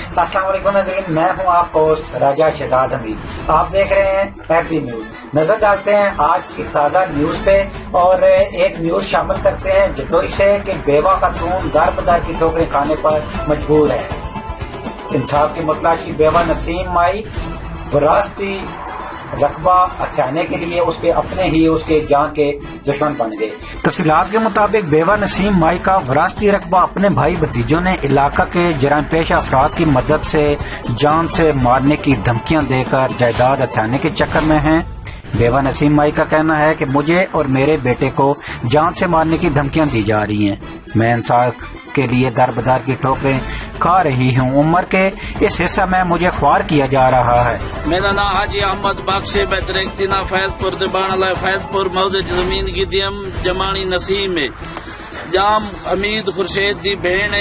अस्सलाम वालेकुम नाज़रीन, मैं हूं आपका होस्ट राजा शहजाद हमीद। आप देख रहे हैं एपी न्यूज। नजर डालते हैं आज की ताज़ा न्यूज पे और एक न्यूज शामिल करते हैं जदोई से कि बेवा खातून दर बदर की ठोकरें खाने पर मजबूर है। इंसाफ की मुतलाशी बेवा नसीम माई विरासती रकबा हथियाने के लिए उसके अपने ही उसके जान के दुश्मन बन गए। तफसीलात के मुताबिक बेवा नसीम माई का विरासती रकबा अपने भाई भतीजों ने इलाका के जराम पेश अफराद की मदद से जान से मारने की धमकियां देकर जायदाद हथियाने के चक्कर में हैं। बेवा नसीम माई का कहना है कि मुझे और मेरे बेटे को जान से मारने की धमकियां दी जा रही हैं। मैं इंसाफ के लिए दर बदर की ठोकरें खा रही हूँ। उम्र के इस हिस्सा में मुझे ख्वार किया जा रहा है। मेरा नाम हाजी अहमद बख्शे बेतरेक्तिना फैजपुर दिबाणला फैजपुर मौजे जमीन की दियम जमानी नसीम है। जाम हमीद खुर्शेद दी भेण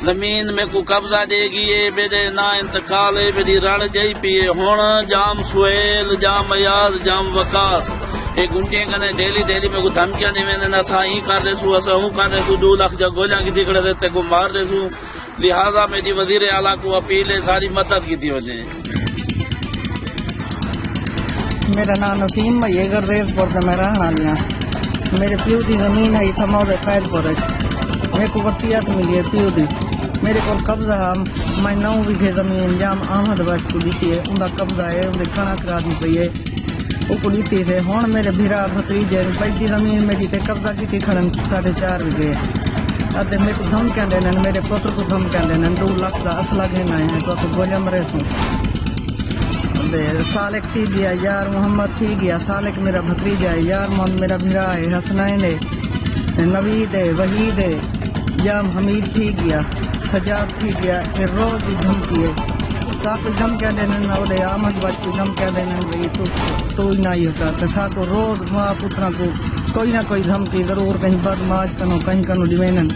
जमीन में को कब्जा देगी है। बेदे ना इंतकाल है बेदी रड़ गई पिए हुण जाम सुहेल जाम अयाज जाम वकास ए गुंडे कने डेली में को धमकियां दे मैंने ना सा ही कर रेसू असा हूं कर रेसू 2 लाख जा गोलियां की दिकड़े देते को मार रेसू। लिहाजा मेरी वजीर आला को अपील है सारी मदद की दी वजह। मेरा नाम नसीम भैया गुरदेवपुर का मैं रहने वाली हाँ। मेरे प्यू की जमीन है इतना मौजे फैजपुर मेरे को वसीयत मिली है प्यू की। मेरे को कब्जा है मैं 9 बीघे जमीन जाम अहमद बख्श को दी है उनका कब्जा है उनकी कणक राजी पई है वो दी थे। हुण मेरे भीरा भतीजे पैदी जमीन मेरी ते कब्जा की खड़न 4.5 बीघे अदे मेरे को धमकियां देने मेरे पुत्र को धमकियां देने 2 लाख का असला घेना है तो गोलियां मरे सू। सालिक थी गया यार मोहम्मद थी गया सालिक मेरा भतीजा है यार मोहम्मद मेरा भीरा है हसनैन है नवीद है वहीद है जाम हमीद थी गया सजाद थी गया फिर रोज ही धमकी है साको धमकियां देने ओदे अहमद बच को धमकियां देने भाई तो ही ना ही होता तो साको रोज माँ पुत्रा को कोई ना कोई धमकी जरूर कहीं बदमाश कनो कहीं कनो डिवेनन।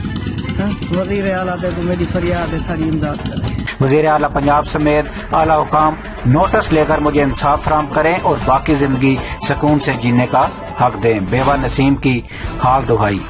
वजीर आला दे को मेरी फरियाद है सारी इमदाद करे। वजीर आला पंजाब समेत आला हुकाम नोटिस लेकर मुझे इंसाफ फराहम करें और बाकी जिंदगी सुकून से जीने का हक दें। बेवा नसीम की हाल दुहाई।